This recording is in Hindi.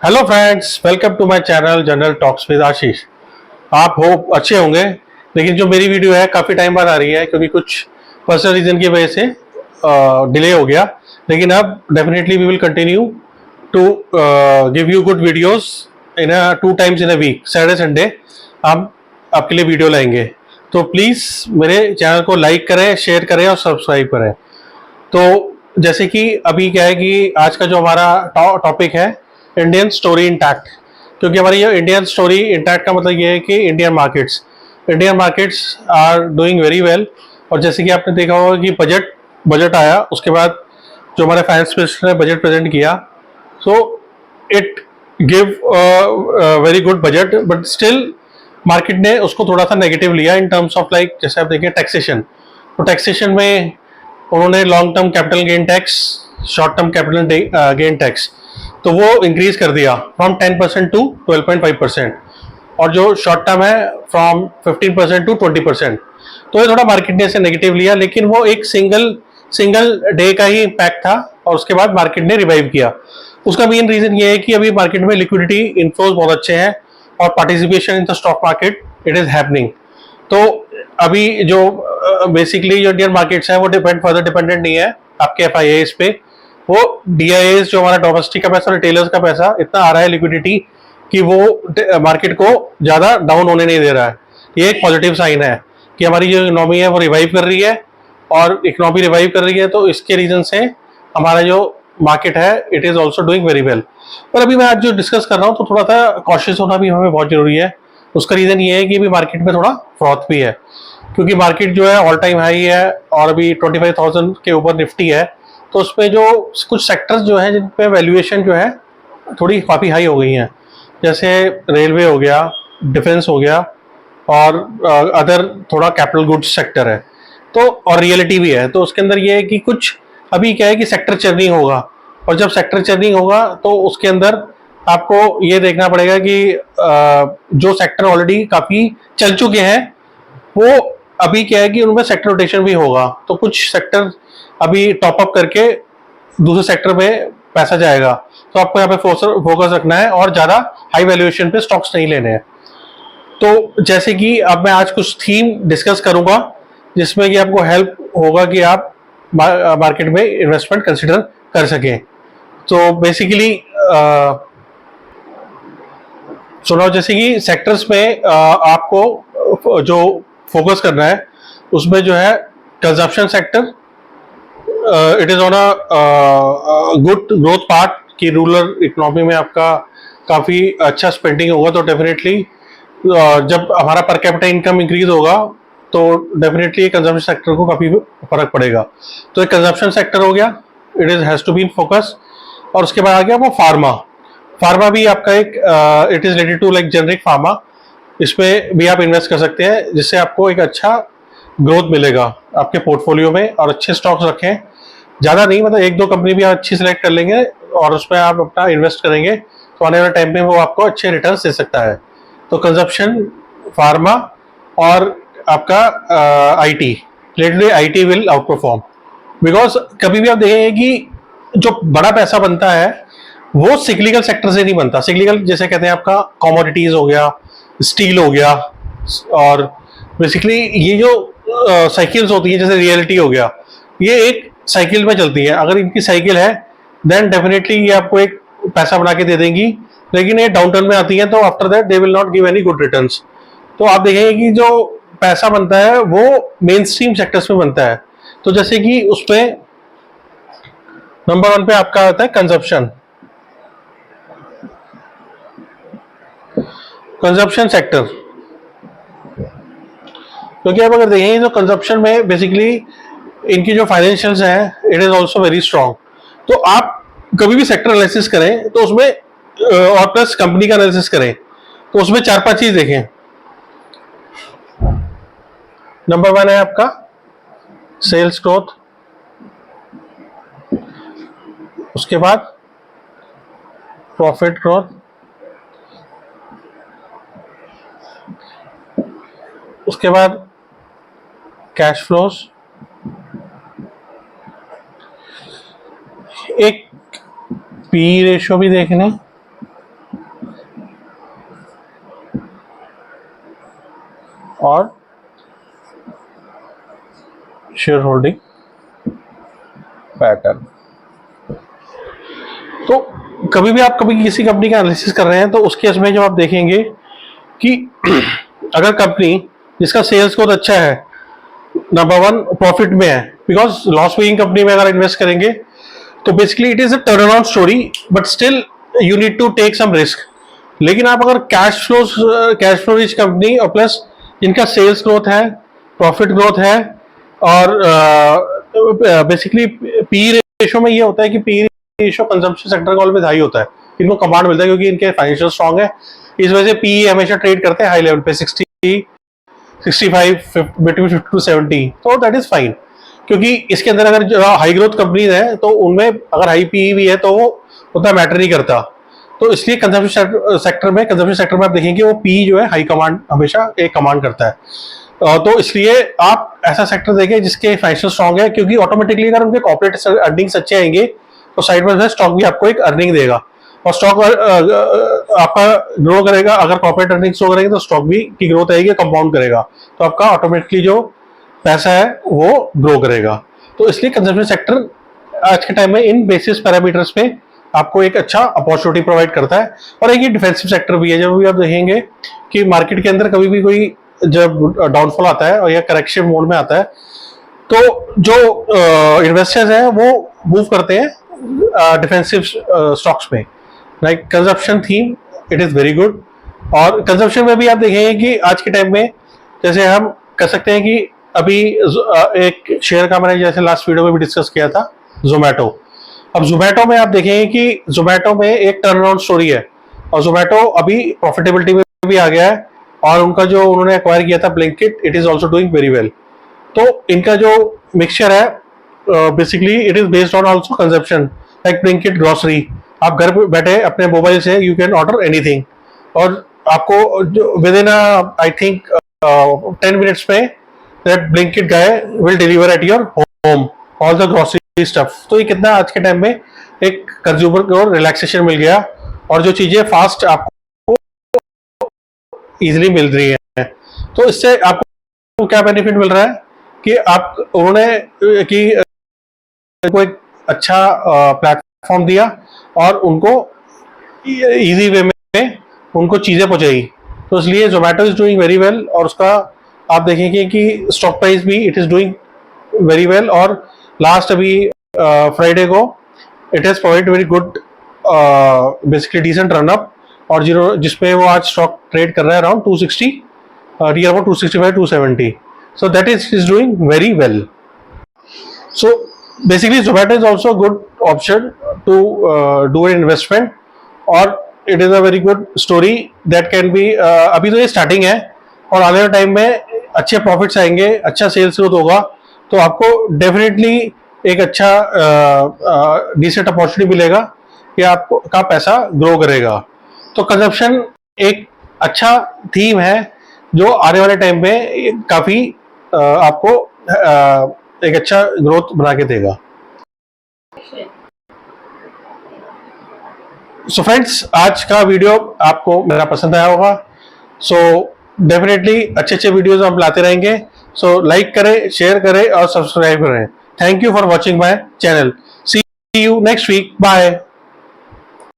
Hello friends, welcome to my channel general talks with Ashish. आप हो अच्छे होंगे। लेकिन जो मेरी वीडियो है काफ़ी टाइम बाद आ रही है क्योंकि कुछ पर्सनल रीज़न की वजह से डिले हो गया। लेकिन अब definitely we will continue to give you good videos in two times in a week, Saturday Sunday हम आपके लिए वीडियो लाएंगे। तो प्लीज़ मेरे चैनल को लाइक करें, शेयर करें और सब्सक्राइब करें। तो जैसे कि अभी क्या है कि आज का जो हमारा टॉपिक है इंडियन स्टोरी इंटैक्ट। क्योंकि हमारी ये इंडियन स्टोरी इंटैक्ट का मतलब ये है कि Indian markets are doing very well. और जैसे कि आपने देखा होगा कि बजट बजट आया, उसके बाद जो हमारे फाइनेंस मिनिस्टर ने बजट प्रेजेंट किया, so it give very good budget, but still market ने उसको थोड़ा सा नेगेटिव लिया इन टर्म्स ऑफ लाइक जैसे आप देखें टैक्सेशन। तो टैक्सेशन में उन्होंने long term capital gain tax, short term capital gain tax, तो वो इंक्रीज कर दिया फ्रॉम 10% टू 12.5%। और जो शॉर्ट टर्म है फ्रॉम 15% टू 20%। तो ये थोड़ा मार्केट ने इसे नेगेटिव लिया, लेकिन वो एक सिंगल सिंगल डे का ही इम्पैक्ट था और उसके बाद मार्केट ने रिवाइव किया। उसका मेन रीजन ये है कि अभी मार्केट में लिक्विडिटी इनफ्लोज बहुत अच्छे हैं और participation in the stock market it is happening. तो अभी जो बेसिकली जो इंडियन मार्केट्स हैं वो फर्दर डिपेंडेंट नहीं है आपके एफ पे। वो डी जो हमारा डोमेस्टिक का पैसा, रिटेलर्स का पैसा इतना आ रहा है लिक्विडिटी कि वो मार्केट को ज़्यादा डाउन होने नहीं दे रहा है। ये एक पॉजिटिव साइन है कि हमारी जो इकोनॉमी है वो रिवाइव कर रही है। और इकोनॉमी रिवाइव कर रही है तो इसके रीजन से हमारा जो मार्केट है it is also doing very well. पर अभी मैं आज जो डिस्कस कर रहा हूँ तो थोड़ा सा कॉशियस होना भी हमें बहुत जरूरी है। उसका रीज़न ये है कि अभी मार्केट में थोड़ा फ्रॉथ भी है, क्योंकि मार्केट जो है ऑल टाइम हाई है और अभी 25,000 के ऊपर निफ्टी है। तो उसमें जो कुछ सेक्टर्स जो हैं जिन पे वैल्यूएशन जो है थोड़ी काफ़ी हाई हो गई हैं, जैसे रेलवे हो गया, डिफेंस हो गया और अदर थोड़ा कैपिटल गुड्स सेक्टर है। तो और रियलिटी भी है, तो उसके अंदर ये है कि कुछ अभी क्या है कि सेक्टर चर्निंग होगा। और जब सेक्टर चर्निंग होगा तो उसके अंदर आपको ये देखना पड़ेगा कि जो सेक्टर ऑलरेडी काफ़ी चल चुके हैं वो अभी क्या है कि उनमें सेक्टर रोटेशन भी होगा। तो कुछ सेक्टर अभी टॉप अप करके दूसरे सेक्टर में पैसा जाएगा। तो आपको यहाँ पे फोकस रखना है और ज़्यादा हाई वैल्यूएशन पे स्टॉक्स नहीं लेने हैं। तो जैसे कि अब मैं आज कुछ थीम डिस्कस करूंगा जिसमें कि आपको हेल्प होगा कि आप मार्केट में इन्वेस्टमेंट कंसिडर कर सकें। तो बेसिकली सुनो, जैसे कि सेक्टर्स में आपको जो फोकस करना है उसमें जो है consumption sector, it is on a good growth part कि रूरल इकोनॉमी में आपका काफ़ी अच्छा स्पेंडिंग होगा। तो डेफिनेटली जब हमारा पर कैपिटा इनकम इंक्रीज होगा तो डेफिनेटली कंजप्शन सेक्टर को काफ़ी फर्क पड़ेगा। तो एक कंजप्शन सेक्टर हो गया, it is has to be in focus. और उसके बाद आ गया वो फार्मा। फार्मा भी आपका एक it is related to like generic pharma. इसमें भी आप इन्वेस्ट कर सकते हैं जिससे आपको एक अच्छा ग्रोथ मिलेगा आपके पोर्टफोलियो में। और अच्छे स्टॉक्स रखें, ज़्यादा नहीं, मतलब एक दो कंपनी भी आप अच्छी सेलेक्ट कर लेंगे और उसमें आप अपना इन्वेस्ट करेंगे तो आने वाले टाइम में वो आपको अच्छे रिटर्न्स दे सकता है। तो कंजप्शन, फार्मा और आपका IT, related IT will out perform. Because कभी भी आप देखेंगे कि जो बड़ा पैसा बनता है वो सिक्लिकल सेक्टर से नहीं बनता। सिक्लिकल जैसे कहते हैं आपका कमोडिटीज हो गया, स्टील हो गया, और बेसिकली ये जो साइकिल्स होती है जैसे रियलिटी हो गया, ये एक साइकिल में चलती है। अगर इनकी साइकिल है देन डेफिनेटली ये आपको एक पैसा बना के दे देंगी। लेकिन ये डाउन टर्न में आती है तो after that they will not give any good returns. तो आप देखेंगे कि जो पैसा बनता है वो मेन स्ट्रीम सेक्टर्स में बनता है। तो जैसे कि उसमें नंबर 1 पे आपका आता है कंजप्शन। कंजप्शन सेक्टर, क्योंकि आप अगर देखेंगे तो कंजप्शन में बेसिकली इनकी जो फाइनेंशियल्स हैं it is also very strong. तो आप कभी भी सेक्टर एनालिसिस करें तो उसमें और प्लस कंपनी का एनालिसिस करें तो उसमें 4-5 चीज देखें। नंबर 1 है आपका सेल्स ग्रोथ, उसके बाद प्रॉफिट ग्रोथ, उसके बाद कैश फ्लोज, एक पी रेशियो भी देखने, और शेयर होल्डिंग पैटर्न। तो कभी भी आप कभी किसी कंपनी का एनालिसिस कर रहे हैं तो उसके इसमें जब आप देखेंगे कि अगर कंपनी जिसका सेल्स ग्रोथ अच्छा है, नंबर वन प्रॉफिट में है, बिकॉज लॉस मेकिंग कंपनी में अगर इन्वेस्ट करेंगे तो basically it is a turn around story, but still you need to take some risk. लेकिन आप अगर कैश फ्लो रिच कंपनी और प्लस जिनका सेल्स ग्रोथ है, प्रॉफिट ग्रोथ है, और बेसिकली पी रेशो में ये होता है कि पी रेशो कंजम्पशन सेक्टर का ऑलवेज हाई होता है, इनको कमांड मिलता है क्योंकि इनके फाइनेंशियल स्ट्रांग है, इस वजह से पी हमेशा ट्रेड करते हैं हाई लेवल पे 60 65 बिटवीन 50 टू 70, तो दैट इज फाइन। क्योंकि इसके अंदर अगर जो हाई ग्रोथ कंपनीज है तो उनमें अगर हाई पी भी है तो वो उतना मैटर नहीं करता। तो इसलिए कंजम्पशन सेक्टर में आप देखेंगे वो पी जो है हाई कमांड हमेशा एक कमांड करता है। तो इसलिए आप ऐसा सेक्टर देखें जिसके फाइनेंशियल स्ट्रांग है, क्योंकि ऑटोमेटिकली अगर उनके कॉर्पोरेट अर्निंग्स अच्छे आएंगे तो साइड बाय स्टॉक भी आपको एक अर्निंग देगा, और स्टॉक आपका ग्रो करेगा। अगर कॉर्पोरेट अर्निंग्स ग्रो करेंगे तो स्टॉक भी की ग्रोथ आएगी, कंपाउंड करेगा, तो आपका ऑटोमेटिकली जो पैसा है वो ग्रो करेगा। तो इसलिए कंजम्पशन सेक्टर आज के टाइम में इन बेसिस पैरामीटर्स पे आपको एक अच्छा अपॉर्चुनिटी प्रोवाइड करता है। और एक ये डिफेंसिव सेक्टर भी है। जब भी आप देखेंगे कि मार्केट के अंदर कभी भी कोई जब डाउनफॉल आता है और या करेक्शन मोड में आता है तो जो इन्वेस्टर्स हैं वो मूव करते हैं डिफेंसिव स्टॉक्स में, like consumption theme it is very good. और कंजप्शन में भी आप देखेंगे कि आज के टाइम में जैसे हम कर सकते हैं कि अभी एक शेयर का मैंने जैसे लास्ट वीडियो में भी डिस्कस किया था, जोमेटो। अब जोमेटो में आप देखेंगे कि जोमेटो में एक टर्न अराउंड स्टोरी है और जोमेटो अभी प्रॉफिटेबिलिटी में भी आ गया है, और उनका जो उन्होंने एक्वायर किया था Blinkit, it is also doing very well. तो इनका जो मिक्सचर है basically it is based on also consumption, like Blinkit grocery. आप घर पे बैठे अपने मोबाइल से यू कैन ऑर्डर एनीथिंग, और आपको जो within I think 10 minutes में that Blinkit guy will deliver at your home all the grocery stuff. तो ये कितना आज के टाइम में एक कंज्यूमर को रिलैक्सेशन मिल गया, और जो चीजें फास्ट आपको इजीली मिल रही है। तो इससे आपको क्या बेनिफिट मिल रहा है कि आप उन्होंने कि को एक अच्छा प्लेटफॉर्म दिया और उनको इजी वे में उनको चीजें पहुंचाई। तो इसलिए Zomato is doing very well, और उसका आप देखेंगे कि स्टॉक प्राइस भी it is doing very well. और लास्ट अभी फ्राइडे को it has provided very good basically decent run up, और जिसपे वो आज स्टॉक ट्रेड कर रहा है around 260 near about 265 270। So that is doing very well. So basically Zomato is also good option to do an investment, और it is a very good story that can be. अभी तो ये स्टार्टिंग है और आने वाले टाइम में अच्छे प्रॉफिट्स आएंगे, अच्छा सेल्स ग्रोथ होगा, तो आपको डेफिनेटली एक अच्छा डिसेंट अपॉर्चुनिटी मिलेगा कि आपको का पैसा ग्रो करेगा। तो कंजप्शन एक अच्छा थीम है जो आने वाले टाइम में काफी आपको एक अच्छा ग्रोथ बना के देगा। सो फ्रेंड्स, आज का वीडियो आपको मेरा पसंद आया होगा। सो डेफिनेटली अच्छे अच्छे वीडियोस हम लाते रहेंगे। सो लाइक करें, शेयर करें और सब्सक्राइब करें। Thank you for watching my channel. See you next week. Bye.